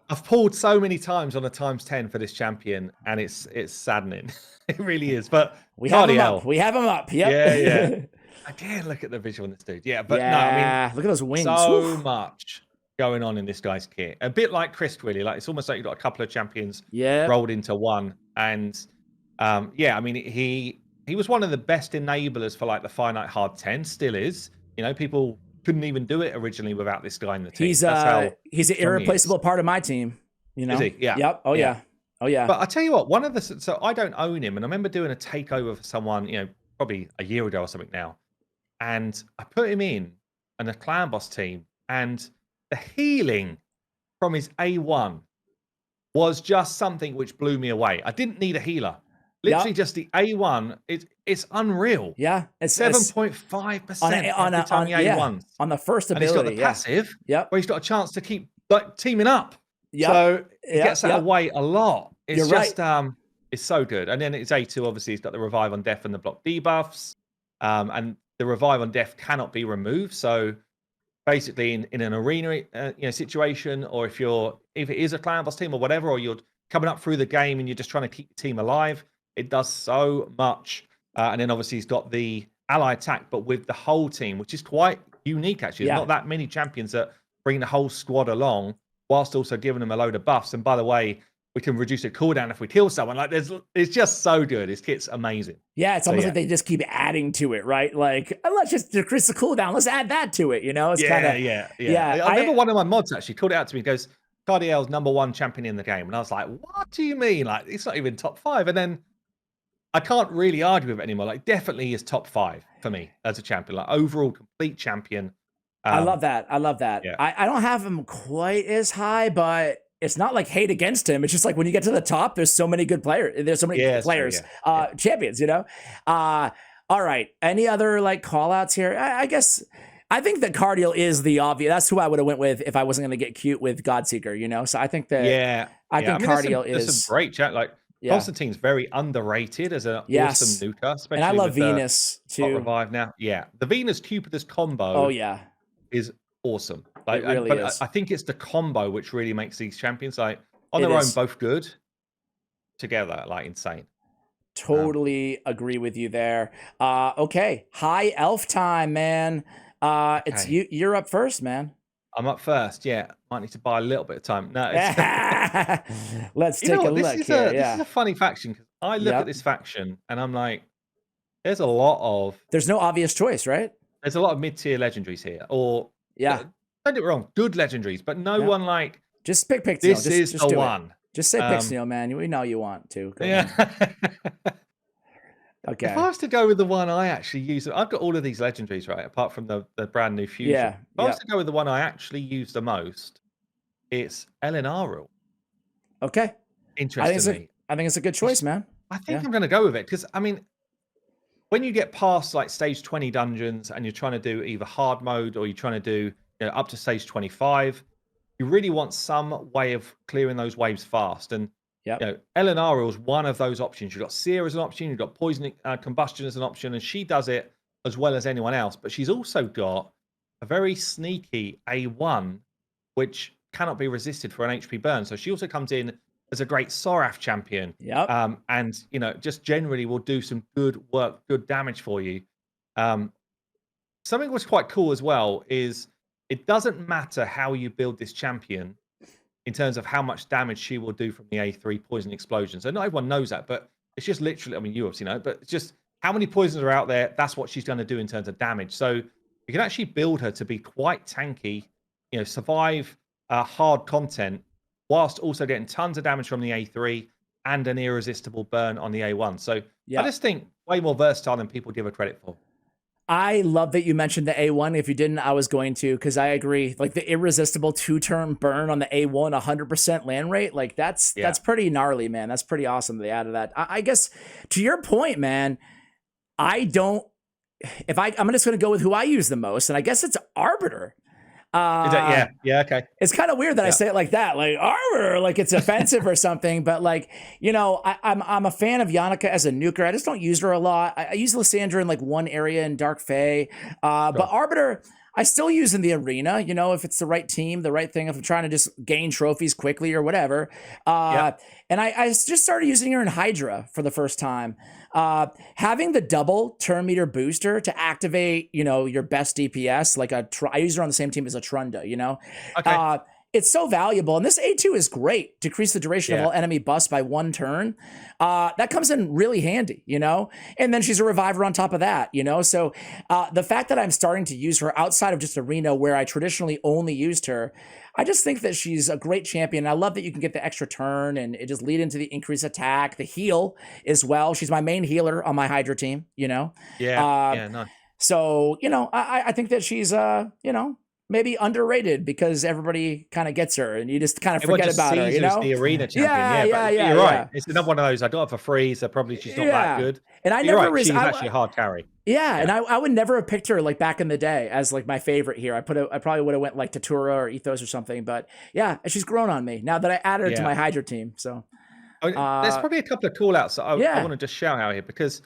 Speaker 2: I've pulled so many times on a ×10 for this champion, and it's saddening. It really is. But
Speaker 1: we have him up. Yep.
Speaker 2: Yeah. Again, look at the visual on this dude. Yeah, but no, I mean,
Speaker 1: look at those wings.
Speaker 2: So much going on in this guy's kit. A bit like Chris, really. Like it's almost like you've got a couple of champions rolled into one. And I mean, he was one of the best enablers for like the Finite Hard 10. Still is. You know, people couldn't even do it originally without this guy in the team.
Speaker 1: He's an irreplaceable part of my team. You know?
Speaker 2: Is he? Yeah.
Speaker 1: Yep. Oh yeah.
Speaker 2: But I tell you what, so I don't own him, and I remember doing a takeover for someone, probably a year ago or something now, and I put him in a clan boss team, and the healing from his A1 was just something which blew me away. I didn't need a healer. Literally just the A1, it's unreal.
Speaker 1: Yeah. It's
Speaker 2: 7.5%
Speaker 1: on the first ability.
Speaker 2: And he's got the passive where he's got a chance to keep like teaming up.
Speaker 1: Yep.
Speaker 2: So it gets that away a lot. It's it's so good. And then it's A2, obviously, he's got the revive on death and the block debuffs. And the revive on death cannot be removed. So basically in an arena situation, or if it is a clan boss team or whatever, or you're coming up through the game and you're just trying to keep the team alive, it does so much. And then obviously he's got the ally attack, but with the whole team, which is quite unique actually. There's not that many champions that bring the whole squad along whilst also giving them a load of buffs. And by the way, we can reduce the cooldown if we kill someone. Like it's just so good. His kit's amazing.
Speaker 1: Yeah, it's almost like they just keep adding to it, right? Like, let's just decrease the cooldown. Let's add that to it, It's kind of
Speaker 2: yeah. I remember one of my mods actually called it out to me. He goes, Cardiel's #1 champion in the game. And I was like, what do you mean? Like, it's not even top 5. And then I can't really argue with it anymore. Like, definitely is top 5 for me as a champion. Like, overall complete champion.
Speaker 1: I love that.
Speaker 2: Yeah.
Speaker 1: I don't have him quite as high, but it's not like hate against him. It's just like when you get to the top, there's so many good players. There's so many players, champions, you know? All right. Any other like call outs here? I guess I think that Cardiel is the obvious. That's who I would have went with if I wasn't going to get cute with Godseeker, you know? So I think that I think Cardiel
Speaker 2: there's some great chat. Like Constantine's very underrated as an awesome nuker, especially.
Speaker 1: And I love Venus too.
Speaker 2: Revive now. Yeah. The Venus Cupidus combo.
Speaker 1: Oh yeah.
Speaker 2: Is awesome. Like,
Speaker 1: it really is.
Speaker 2: I think it's the combo which really makes these champions like on their own both good, together like insane.
Speaker 1: Totally agree with you there. Okay, high elf time, man. It's you're up first, man.
Speaker 2: I'm up first. Yeah, might need to buy a little bit of time. No,
Speaker 1: let's take a look here.
Speaker 2: This is a funny faction because I look at this faction and I'm like, there's a lot of.
Speaker 1: There's no obvious choice, right?
Speaker 2: There's a lot of mid-tier legendaries here, or don't get it wrong, good legendaries, but no one like.
Speaker 1: Just pick Pixie.
Speaker 2: This is the one.
Speaker 1: Just say Pixie, man. We know you want to. Okay.
Speaker 2: If I was to go with the one I actually use, I've got all of these legendaries, right? Apart from the brand new fusion.
Speaker 1: Yeah.
Speaker 2: If I was to go with the one I actually use the most, it's Ellenaru.
Speaker 1: Okay.
Speaker 2: Interestingly.
Speaker 1: I think it's a good choice, man.
Speaker 2: I think I'm going to go with it because, I mean, when you get past like stage 20 dungeons and you're trying to do either hard mode or you're trying to do up to stage 25, you really want some way of clearing those waves fast. And Ellenaru is one of those options. You've got Seer as an option, you've got Poison Combustion as an option, and she does it as well as anyone else. But she's also got a very sneaky A1, which cannot be resisted for an HP burn. So she also comes in as a great Soraf champion. And just generally will do some good work, good damage for you. Something was quite cool as well is it doesn't matter how you build this champion in terms of how much damage she will do from the A3 poison explosions. So not everyone knows that, but it's just literally, I mean, you obviously know, but it's just how many poisons are out there. That's what she's going to do in terms of damage. So you can actually build her to be quite tanky, survive hard content whilst also getting tons of damage from the A3 and an irresistible burn on the A1. So I just think way more versatile than people give her credit for.
Speaker 1: I love that you mentioned the A1. If you didn't, I was going to, because I agree. Like the irresistible 2-turn burn on the A1, 100% land rate. Like that's pretty gnarly, man. That's pretty awesome they added that. I guess to your point, man, I'm just going to go with who I use the most. And I guess it's Arbiter.
Speaker 2: Okay.
Speaker 1: It's kind of weird that I say it like that, like Arbiter, like it's offensive or something. But like, I'm a fan of Yannica as a nuker. I just don't use her a lot. I use Lysandra in like one area in Dark Fae, but Arbiter I still use in the arena. If it's the right team, the right thing. If I'm trying to just gain trophies quickly or whatever. And I just started using her in Hydra for the first time. Having the double turn meter booster to activate, your best DPS, like I use her on the same team as a Trunda,
Speaker 2: Okay.
Speaker 1: It's so valuable. And this A2 is great. Decrease the duration of all enemy busts by 1 turn. That comes in really handy, And then she's a reviver on top of that, So the fact that I'm starting to use her outside of just arena where I traditionally only used her, I just think that she's a great champion. I love that you can get the extra turn and it just lead into the increased attack, the heal as well. She's my main healer on my Hydra team,
Speaker 2: Nice.
Speaker 1: So, I think that she's, maybe underrated because everybody kind of gets her and you just kind of forget about her,
Speaker 2: the arena champion. You're right. It's another one of those. I got her for free, so probably she's not that good.
Speaker 1: And
Speaker 2: You're right. She's actually a hard carry.
Speaker 1: And I would never have picked her like back in the day as like my favorite here. I probably would have went like Tatura or Ethos or something, but she's grown on me now that I added her to my Hydra team. So
Speaker 2: there's probably a couple of call outs that I want to just shout out here because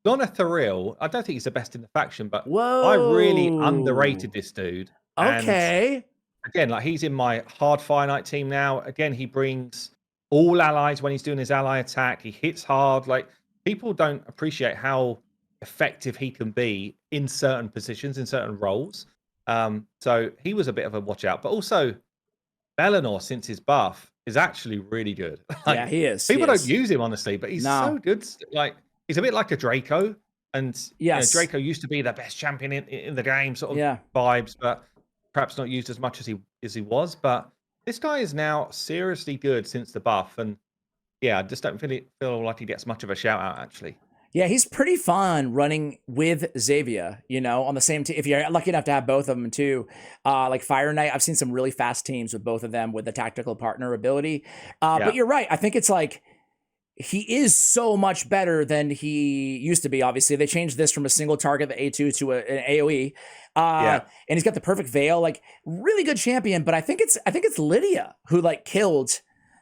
Speaker 2: Lona Thoril, I don't think he's the best in the faction, but I really underrated this dude.
Speaker 1: Okay.
Speaker 2: And again, like he's in my hard Fire Knight team now. Again, he brings all allies when he's doing his ally attack. He hits hard. Like people don't appreciate how effective he can be in certain positions, in certain roles. So he was a bit of a watch out. But also, Bellinor, since his buff, is actually really good.
Speaker 1: He is.
Speaker 2: People don't use him honestly, but he's so good. Like he's a bit like a Draco. And Draco used to be the best champion in the game, sort of vibes, but perhaps not used as much as he was. But this guy is now seriously good since the buff, and I just don't feel like he gets much of a shout out actually.
Speaker 1: Yeah, he's pretty fun running with Xavier, you know, on the same team. If you're lucky enough to have both of them too. Like Fire Knight, I've seen some really fast teams with both of them with the tactical partner ability. But you're right. I think it's like he is so much better than he used to be. Obviously, they changed this from a single target, the A2, to an AoE. And he's got the perfect veil, like really good champion. But I think it's Lydia who like killed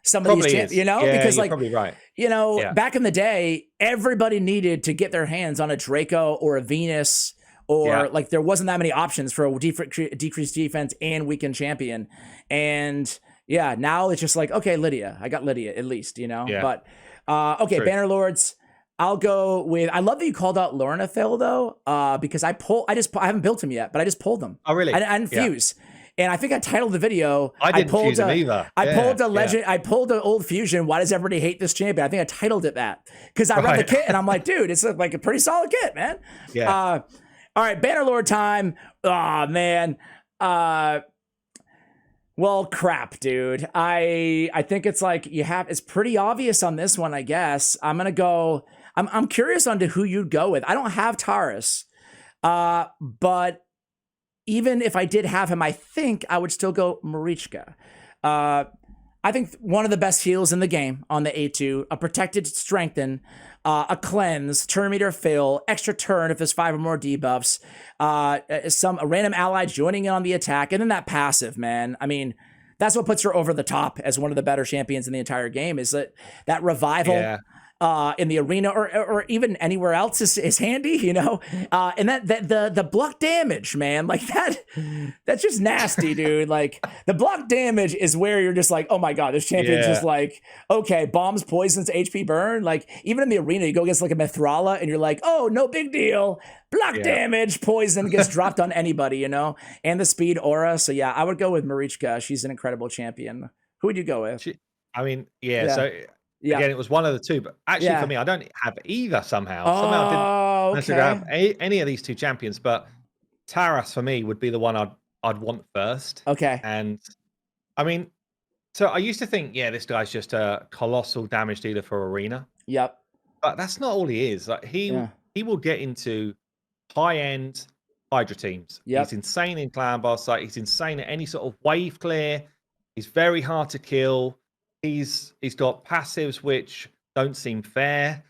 Speaker 1: some of these, you know, because like,
Speaker 2: probably right.
Speaker 1: You know, back in the day, everybody needed to get their hands on a Draco or a Venus, or like there wasn't that many options for a decreased defense and weakened champion. And yeah, now it's just like, okay, Lydia, I got Lydia at least, you know. But okay, true. Bannerlords, I'll go with. I love that you called out Lornathil though, because I haven't built him yet, but I just pulled them.
Speaker 2: Oh really?
Speaker 1: I didn't fuse. And I think I titled the video.
Speaker 2: I didn't fuse him either.
Speaker 1: I pulled a legend. I pulled an old fusion. Why does everybody hate this champion? I think I titled it that because I read the kit and I'm like, dude, it's like a pretty solid kit, man.
Speaker 2: Yeah.
Speaker 1: All right, Bannerlord time. Oh man. Well, crap, dude. I think it's like it's pretty obvious on this one, I guess. I'm gonna go. I'm curious on to who you'd go with. I don't have Taurus, but even if I did have him, I think I would still go Marichka. I think one of the best heals in the game on the A2, a protected strengthen, a cleanse, turn meter fill, extra turn if there's 5 or more debuffs, a random ally joining in on the attack, and then that passive, man. I mean, that's what puts her over the top as one of the better champions in the entire game, is that revival. In the arena or even anywhere else is handy, you know. And that the block damage, man, like that's just nasty, dude. Like the block damage is where you're just like, oh my god, this champion's just like, okay, bombs, poisons, HP burn. Like even in the arena, you go against like a Mithrala and you're like, oh, no big deal. Block damage, poison gets dropped on anybody, you know, and the speed aura. So yeah, I would go with Marichka. She's an incredible champion. Who would you go with?
Speaker 2: So. Yeah. Again, it was one of the two, but actually for me, I don't have either somehow. Somehow I didn't necessarily have any of these two champions, but Taras for me would be the one I'd want first.
Speaker 1: Okay.
Speaker 2: And I mean, so I used to think, this guy's just a colossal damage dealer for Arena.
Speaker 1: Yep.
Speaker 2: But that's not all he is. Like he will get into high-end Hydra teams.
Speaker 1: Yep.
Speaker 2: He's insane in clan boss. Like he's insane at any sort of wave clear. He's very hard to kill. He's got passives which don't seem fair.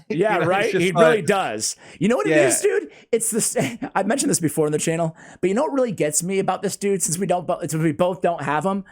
Speaker 1: Yeah, you know, right. He really does. You know what it is, dude? It's this. I mentioned this before in the channel, but you know what really gets me about this dude? Since we both don't have him,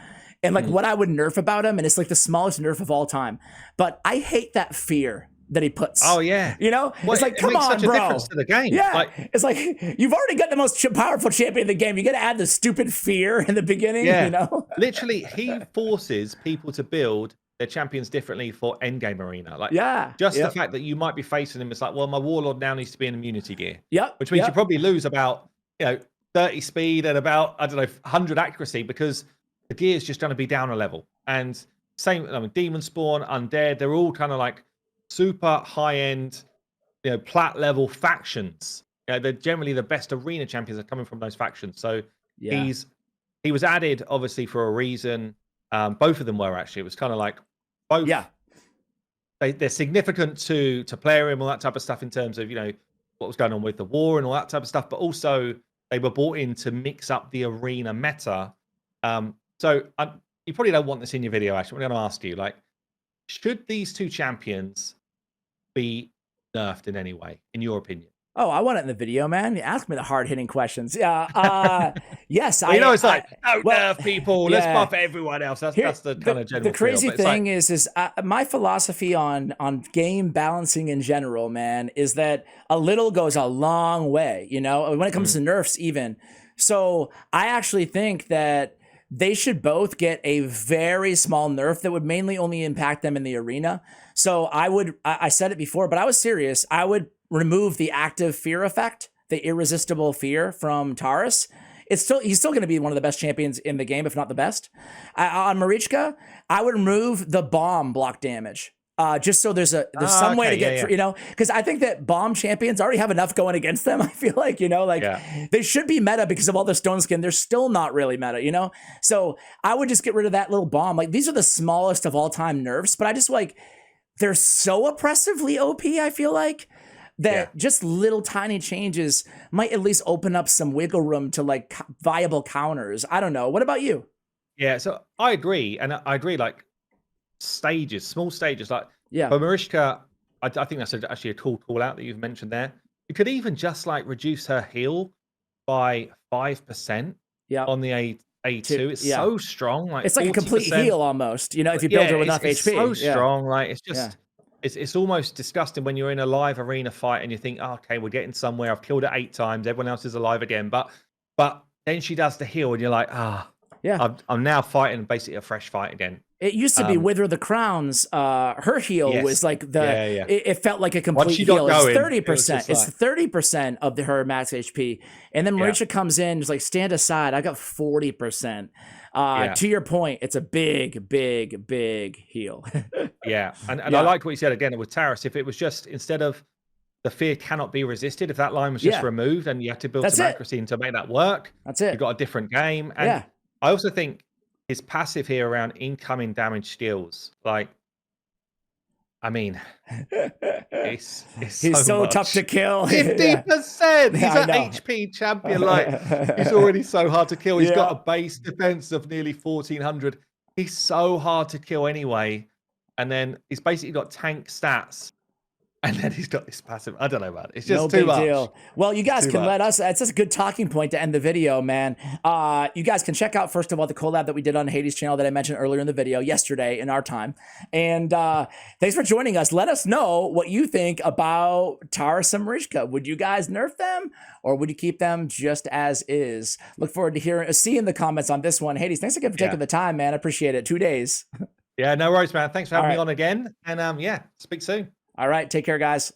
Speaker 1: and like what I would nerf about him, and it's like the smallest nerf of all time. But I hate that fear that he puts.
Speaker 2: Oh yeah,
Speaker 1: you know, it's like, come on, bro.
Speaker 2: Difference to the game.
Speaker 1: Yeah, it's like you've already got the most powerful champion in the game. You got to add the stupid fear in the beginning.
Speaker 2: Yeah,
Speaker 1: you know,
Speaker 2: literally, he forces people to build their champions differently for endgame Arena. Like, just the fact that you might be facing him, it's like, well, my warlord now needs to be in immunity gear.
Speaker 1: Yep,
Speaker 2: which means you probably lose about 30 speed and about 100 accuracy because the gear is just going to be down a level. And same, I mean, Demon Spawn, Undead, they're all kind of like super high-end, plat level factions. They're generally the best arena champions are coming from those factions. So he was added obviously for a reason. Both of them were actually. It was kind of like both. Yeah, they're significant to player him, all that type of stuff in terms of what was going on with the war and all that type of stuff. But also they were brought in to mix up the arena meta. So you probably don't want this in your video. Actually, I'm going to ask you should these two champions be nerfed in any way, in your opinion?
Speaker 1: Oh, I want it in the video, man. Ask me the hard-hitting questions. Yeah, yes.
Speaker 2: Well, nerf people. Let's buff everyone else. That's the kind of general.
Speaker 1: The crazy thing is my philosophy on game balancing in general, man, is that a little goes a long way. When it comes to nerfs, even. So I actually think that they should both get a very small nerf that would mainly only impact them in the arena. So I said it before, but I was serious. I would remove the active fear effect, the irresistible fear from Taurus. He's still going to be one of the best champions in the game, if not the best. On Marichka, I would remove the bomb block damage. Just so there's some way to get, because I think that bomb champions already have enough going against them. I feel like, they should be meta because of all the stone skin. They're still not really meta, So I would just get rid of that little bomb. Like these are the smallest of all time nerfs, but I just they're so oppressively OP, I feel like, that just little tiny changes might at least open up some wiggle room to like viable counters. I don't know. What about you?
Speaker 2: Yeah, so I agree. And I agree, like stages, small stages. Like for Mariska, I think that's actually a cool call out that you've mentioned there. You could even just like reduce her heal by 5% on the A2. It's so strong. Like
Speaker 1: it's like 40%. A complete heal almost, you know, if you build her with enough HP.
Speaker 2: It's so strong. Like it's just it's almost disgusting when you're in a live arena fight and you think, oh, okay, we're getting somewhere. I've killed her 8 times. Everyone else is alive again. But then she does the heal and you're like, I'm now fighting basically a fresh fight again.
Speaker 1: It used to be Wither the Crowns. Her heal was like it felt like a complete heal. It's 30%. It's 30% of her max HP. And then Mariska comes in, just like, stand aside. I got 40%. To your point, it's a big, big, big heal.
Speaker 2: And I liked what you said again with Taris. If it was just, instead of the fear cannot be resisted, if that line was just removed and you had to build some accuracy to make that work,
Speaker 1: that's it.
Speaker 2: You got a different game. And I also think his passive here around incoming damage skills, like, I mean, he's
Speaker 1: so tough to kill.
Speaker 2: 50%. He's an HP champion. Like, he's already so hard to kill. He's got a base defense of nearly 1400. He's so hard to kill anyway. And then he's basically got tank stats. And then he's got this passive. I don't know about it. It's just too much. Deal.
Speaker 1: Well, you guys can let us. It's just a good talking point to end the video, man. You guys can check out, first of all, the collab that we did on Hades channel that I mentioned earlier in the video yesterday in our time. And thanks for joining us. Let us know what you think about Taris and Mariska. Would you guys nerf them, or would you keep them just as is? Look forward to seeing the comments on this one. Hades, thanks again for taking the time, man. I appreciate it. 2 days.
Speaker 2: Yeah, no worries, man. Thanks for having me on again. And speak soon.
Speaker 1: All right. Take care, guys.